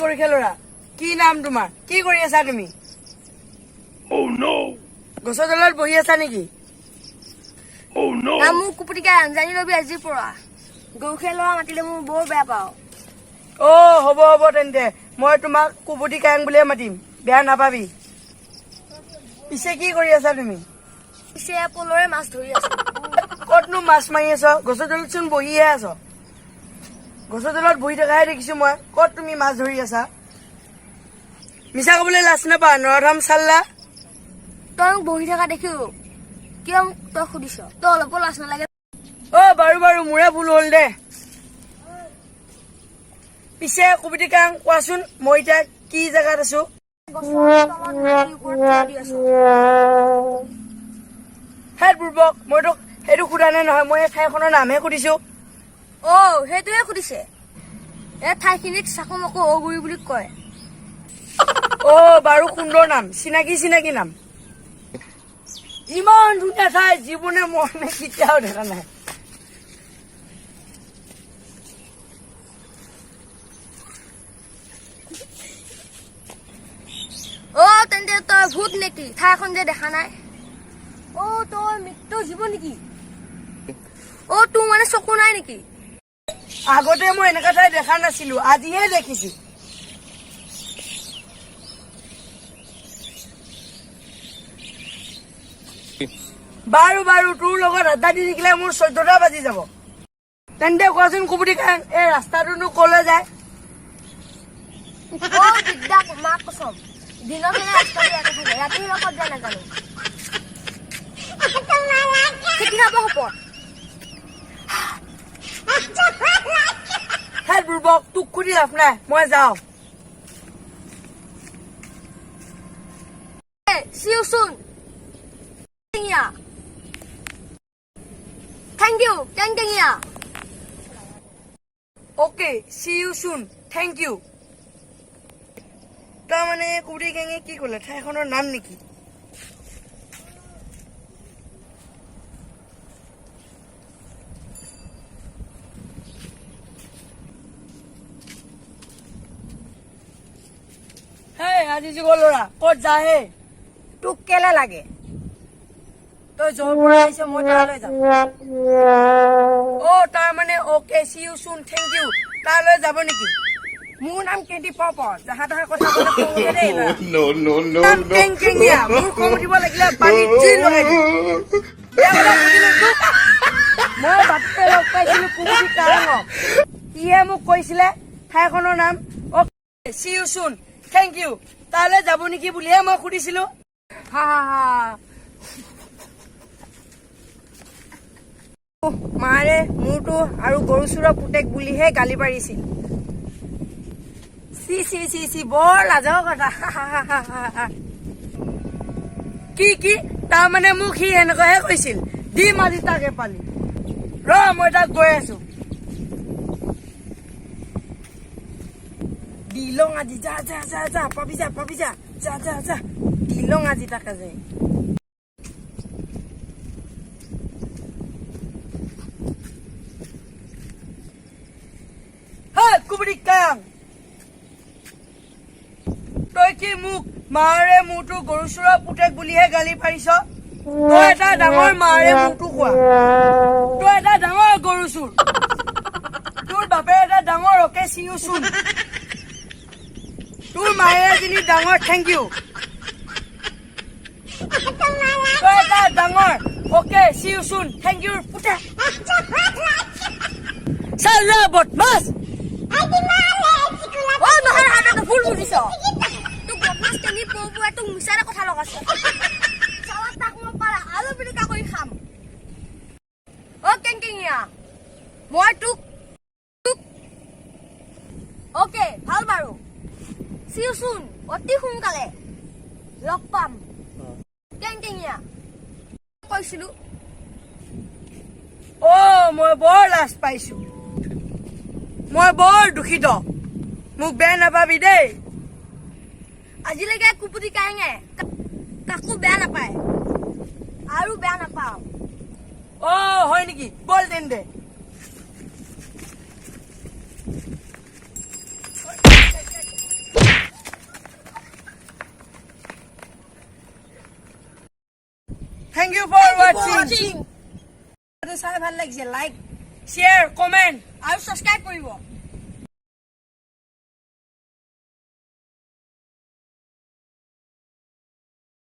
গৰিখা ল'ৰা কি নাম তোমাৰ কি কৰি আছা তুমি গছৰ তলত বহি আছা নেকি মোৰ কুপুটিকা জানি লবি আজিৰ পৰা গৰুখীয়া ল'ৰা মাতিলে মোৰ বৰ বেয়া পাওঁ হ'ব হ'ব তেন্তে মই তোমাক কুপুটি কাং বুলিয়ে মাতিম বেয়া নাপাবি পিছে কি কৰি আছা তুমি পিছে পলৰে মাছ ধৰি আছো ক'তনো মাছ মাৰি আছ গছৰ তলত চোন বহিহে আছ গছৰ তলত বহি থকাহে দেখিছো মই ক'ত তুমি মাছ ধৰি আছা মিছা ক'বলৈ লাজ নাপা নৰধাম চাল্লা তই মোক বহি থকা দেখিও কিয় মোক তই সুধিছ তই অলপো লাজ নালাগে বাৰু বাৰু মোৰে ভুল হ'ল দে পিছে কুপুটি কাং কোৱাচোন মই এতিয়া কি জেগাত আছো হে বুৰ্বক মই তোক সেইটো সোধা নাই নহয় মই এই ঠাইখনৰ নামহে সুধিছো সেইটোৱে সুধিছে এই ঠাইখিনিত চাকমকো অগুৰি বুলি কয় বাৰু সুন্দৰ নাম চিনাকি চিনাকি নাম ইমান ধুনীয়া ঠাই জীৱনে মনে কেতিয়াও দেখা নাই তেন্তে তই ভূত নেকি ঠাইখন যে দেখা নাই তই মৃত্যু জীৱ নেকি তোৰ মানে চকু নাই নেকি আগতে মই এনেকা ঠাই দেখা নাছিলো আজিহে দেখিছো বাৰু বাৰু তোৰ লগত আড্ডা দি থাকিলে মোৰ 14টা বাজি যাব তেন্তে কোৱাচোন কুপুটি কাং এই ৰাস্তাটোনো কলৈ যায় মাক কচম দিনত ৰাস্তাটো একে থাকে ৰাতি লগত যায় নাজানো খেতি খাব হব হে বুৰ্বক তোক সুধি লাভ নাই মই যাওঁ See you soon. Thank you. Okay, see you soon. Thank you. তাৰমানে কুপুটি কাঙে কি ক'লে ঠাইখনৰ নাম নেকি আজি যুগৰ ল'ৰা ক'ত যাহে তোক কেলে লাগে তই য'ৰ পৰা আহিছ মই তালৈ যাম তাৰমানে okay see you soon thank you তালৈ যাব নেকি মোৰ নাম কেটি পপ যাহা তাহাৰ কথা ক'লে দেই মোৰ খং উঠিব লাগিলে পানীত জুই লগাই দিম মই বাটতে লগ পাইছিলো কুপুটি কাঙক সিহে মোক কৈছিলে ঠাইখনৰ নাম okay see you soon thank you তালৈ যাব নেকি বুলিহে মই সুধিছিলো মাৰে মোৰটো আৰু গৰু চোৰৰ পুতেক বুলিহে গালি পাৰিছিল চি বৰ লাজৰ কথা কি তাৰমানে মোক সি এনেকুৱাহে কৈছিল দিম আজি তাকে পালি মই তাক গৈ আছো দিলং আজি যা পাবি যা দিলং আজি তাকে যে কুপুটি কাং তই কি মোক মাৰে মোৰটো গৰু চোৰৰ পুতেক বুলিহে গালি পাৰিছ তই এটা ডাঙৰ মাৰে মোৰটো কোৱা তই এটা ডাঙৰ গৰু চোৰ তোৰ বাপে এটা ডাঙৰ অকে চি ইউ চুন তোৰ মায়ে এজনী ডাঙৰ থেংক ইউ তই এটা ডাঙৰ okay see you soon thank ইউৰ পুতেক চাল্লা বদমাছ নহয় হাতত ভুল বুজিছ তোক বদমাছ তেনি পৌপুৱাই তোক মিছাৰে কথা লগাইছ চালত তাক মই পাৰা আলু পিটিকা কৰি খাম কেংকেঙীয়া মই তোক অ'কে ভাল বাৰু চি ইউ চুন অতি সোনকালে লগ পাম কেংকেঙীয়া কৈছিলো মই বৰ লাজ পাইছো মই বৰ দুখিত মোক বেয়া নাপাবি দেই আজিলৈকে কুপুটি কাঙে কাকো বেয়া নাপায় আৰু বেয়া নাপাওঁ হয় নেকি বল তেন্তে ৱাচিং। চাই ভাল লাগিছে, লাইক শ্বেয়াৰ কমেণ্ট আৰু ছাবস্ক্ৰাইব কৰিব।